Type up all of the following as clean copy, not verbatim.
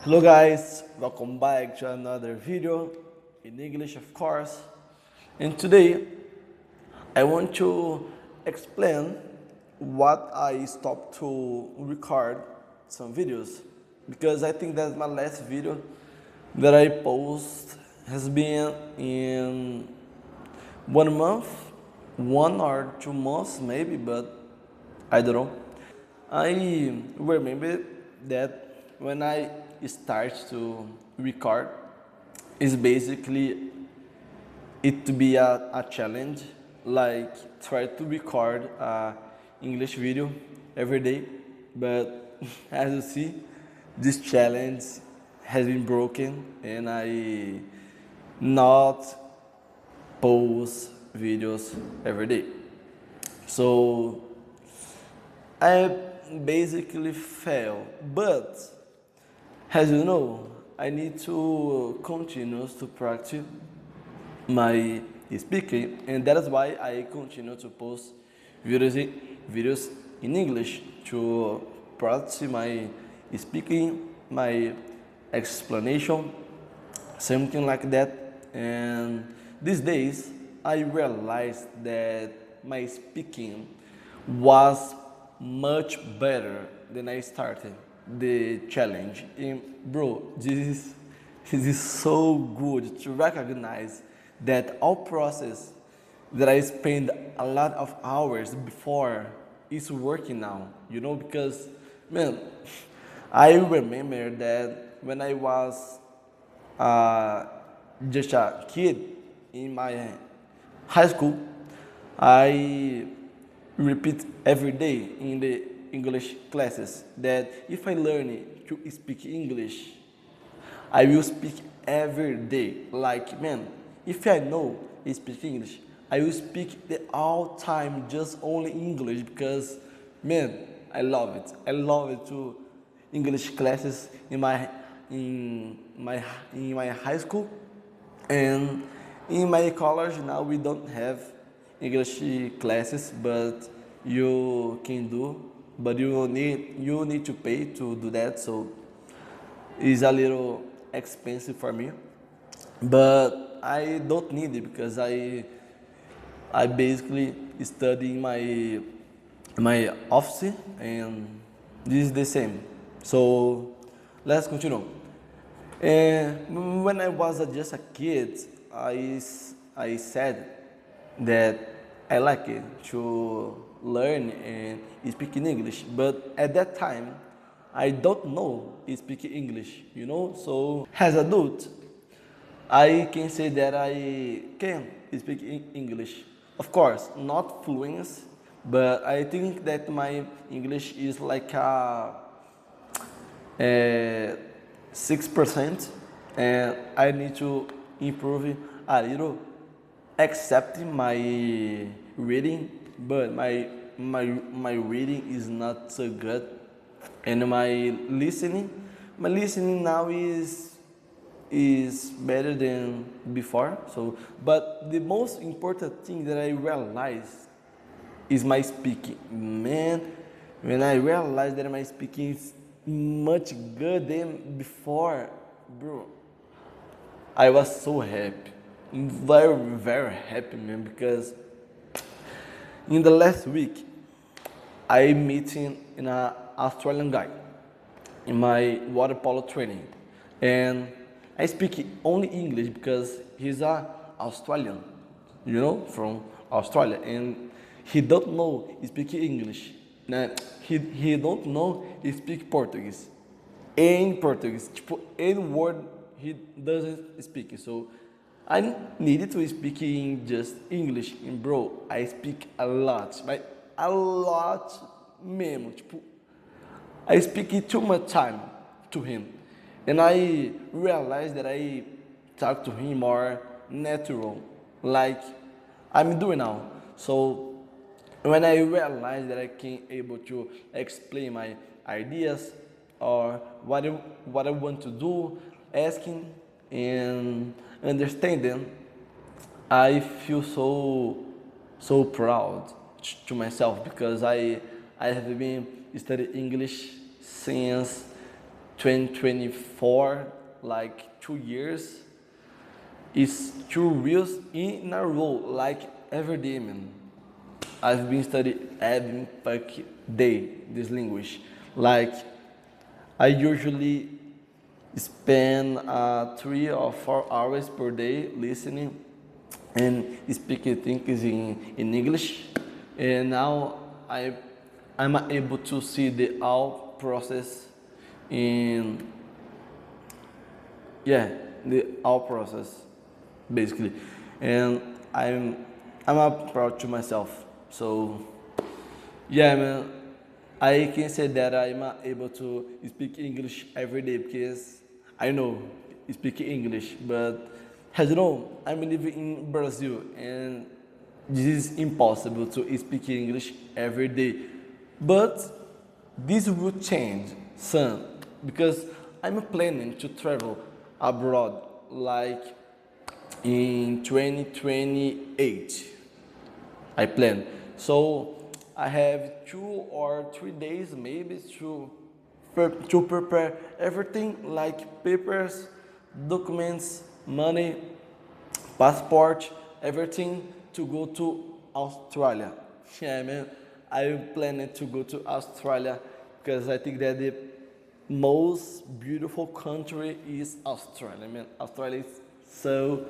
Hello guys, welcome back to another video in English of course. And today I want to explain what I stopped to record some videos because I think that my last video that I post has been in 1 month, 1 or 2 months maybe, but I don't know. I remember that when I start to record, is basically it to be a challenge, like try to record a English video every day. But as you see, this challenge has been broken and I not post videos every day. So I basically fail. But as you know, I need to continue to practice my speaking, and that is why I continue to post videos in English to practice my speaking, my explanation, something like that. And these days, I realized that my speaking was much better than I started the challenge. And bro, this is so good to recognize that all process that I spent a lot of hours before is working now. Because man, I remember that when I was uh, just a kid in my high school, I repeat every day in the English classes that if I learn to speak English, I will speak every day. Like, man, if I know speak English, I will speak the all time just only English because, man, I love it. I love it to English classes in my high school, and in my college now we don't have English classes, but you can do, but you need to pay to do that. So it's a little expensive for me, but I don't need it because I basically study in my office, and this is the same. So let's continue. And when I was just a kid, I said that I like it to learn and speak in English, but at that time, I don't know speak English. So as adult, I can say that I can speak English. Of course, not fluent, but I think that my English is like a 6%, and I need to improve a little, except my reading, but my reading is not so good, and my listening now is better than before. So, but the most important thing that I realized is my speaking. Man, when I realized that my speaking is much good than before, bro, I was so happy. Very, very happy, man, because in the last week, I meeting in a Australian guy in my water polo training, and I speak only English because he's a Australian, from Australia, and he don't know speak English. Nah, he don't know speak Portuguese. Em português, tipo, any word he doesn't speak. So I needed to speak in just English, and bro, I speak a lot, but a lot mesmo, tipo, I speak it too much time to him, and I realized that I talk to him more natural, like I'm doing now. So when I realized that I can able to explain my ideas or what I want to do, asking and understanding, I feel so proud to myself because I have been studying English since 2024, like 2 years, is 2 years in a row, like every day, man. I've been studying every fucking day this language. Like I usually spend 3 or 4 hours per day listening and speaking things in English. And now I'm able to see the all process in, yeah, the all process basically. And I'm proud to myself. So yeah, man, I can say that I'm able to speak English every day because I know speak English, but as you know, I'm living in Brazil and this is impossible to speak English every day. But this will change soon because I'm planning to travel abroad like in 2028. I plan. So I have 2 or 3 days maybe to prepare everything like papers, documents, money, passport, everything to go to Australia. Yeah, man, I plan to go to Australia because I think that the most beautiful country is Australia. Man, Australia is so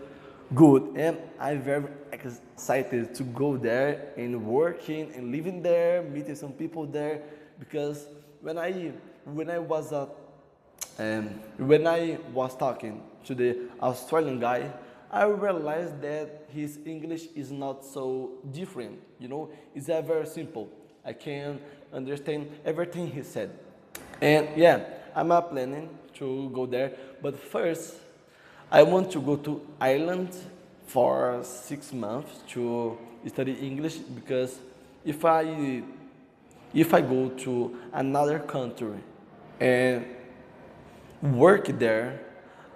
good, and I'm very excited to go there and working and living there, meeting some people there. Because when I when I was a when I was talking to the Australian guy, I realized that his English is not so different. You know, it's very simple. I can understand everything he said. And yeah, I'm planning to go there. But first, I want to go to Ireland for 6 months to study English because if I if I go to another country and work there,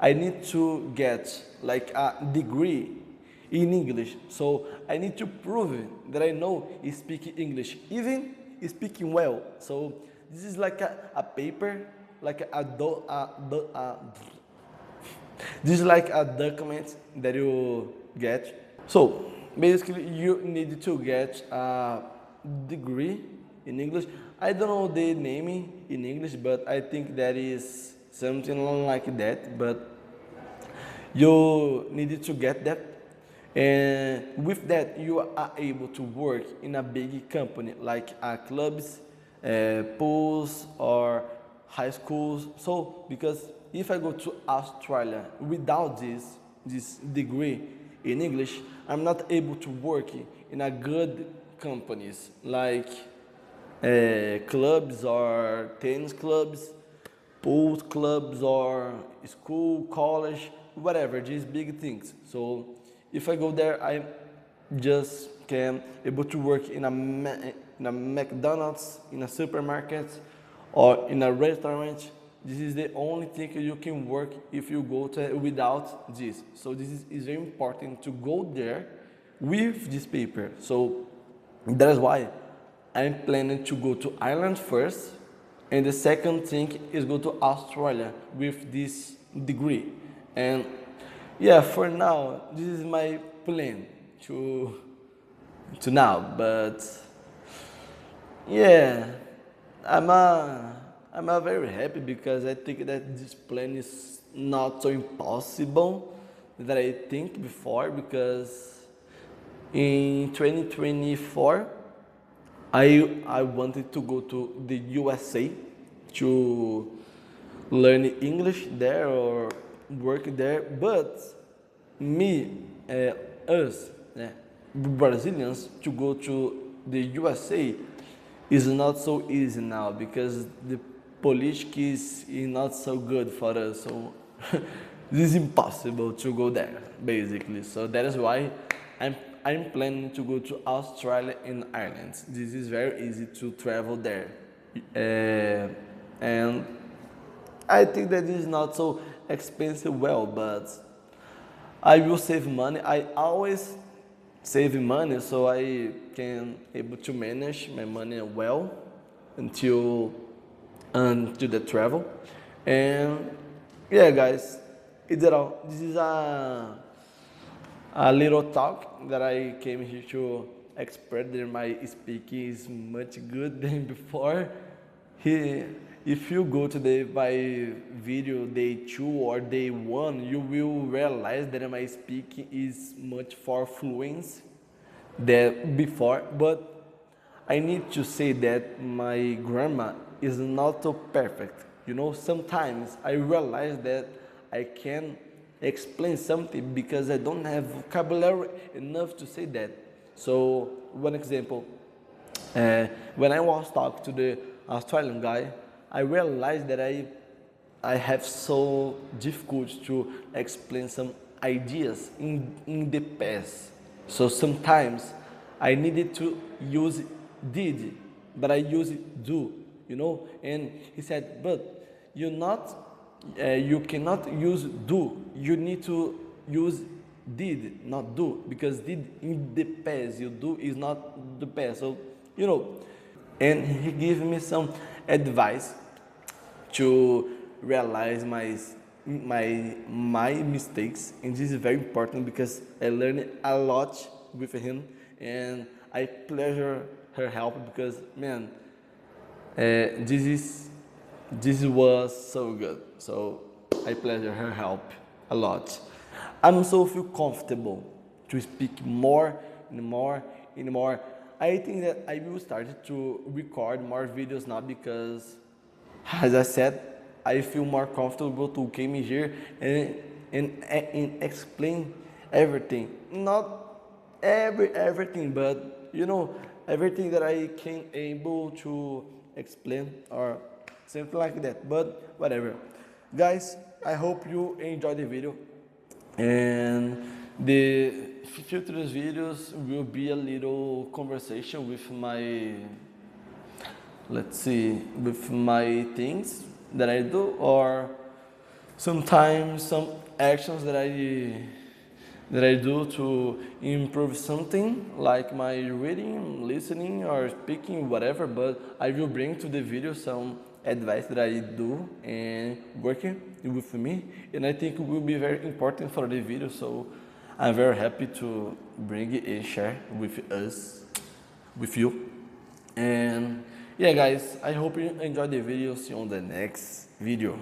I need to get like a degree in English. So I need to prove that I know speak English, even speaking well. So this is like a paper, like this is like a document that you get. So basically, you need to get a degree in English. I don't know the name in English, but I think that is something like that. But you needed to get that, and with that you are able to work in a big company like clubs, pools or high schools. So because if I go to Australia without this degree in English, I'm not able to work in a good companies like clubs or tennis clubs, pool clubs or school, college, whatever, these big things. So if I go there, I just can able to work in a McDonald's, in a supermarket, or in a restaurant. This is the only thing you can work if you go to without this. So this is very important to go there with this paper. So that is why I'm planning to go to Ireland first, and the second thing is go to Australia with this degree. And yeah, for now, this is my plan to now. But yeah, I'm very happy because I think that this plan is not so impossible that I think before. Because in 2024 I wanted to go to the USA to learn English there or work there, but me, us, Brazilians, to go to the USA is not so easy now because the politics is not so good for us. So this is impossible to go there, basically. So that is why I'm I'm planning to go to Australia and Ireland. This is very easy to travel there, and I think that is not so expensive. Well, but I will save money. I always save money so I can able to manage my money well until the travel. And yeah, guys, it's all. This is a little talk that I came here to express that my speaking is much good than before. He, if you go to the my video day 2 or day 1, you will realize that my speaking is much more fluent than before. But I need to say that my grammar is not so perfect. You know, sometimes I realize that I can explain something because I don't have vocabulary enough to say that. So, one example, when I was talking to the Australian guy, I realized that I have so difficult to explain some ideas in the past. So sometimes I needed to use did, but I use do, you know. And he said, but you cannot use do. You need to use did, not do, because did in the past, you do is not the past. So, you know, and he gave me some advice to realize my mistakes, and this is very important because I learned a lot with him, and I pleasure her help because man, this was so good. So I pleasure her help a lot. I'm so feel comfortable to speak more and more and more. I think that I will start to record more videos now because, as I said, I feel more comfortable to come here and explain everything. Not everything, but you know, everything that I can able to explain or something like that. But whatever, guys. I hope you enjoy the video, and the future videos will be a little conversation with my, let's see, with my things that I do, or sometimes some actions that I do to improve something, like my reading, listening, or speaking, whatever. But I will bring to the video some advice that I do and working with me, and I think it will be very important for the video. So I'm very happy to bring it and share with us, with you. And yeah, guys, I hope you enjoyed the video. See you on the next video.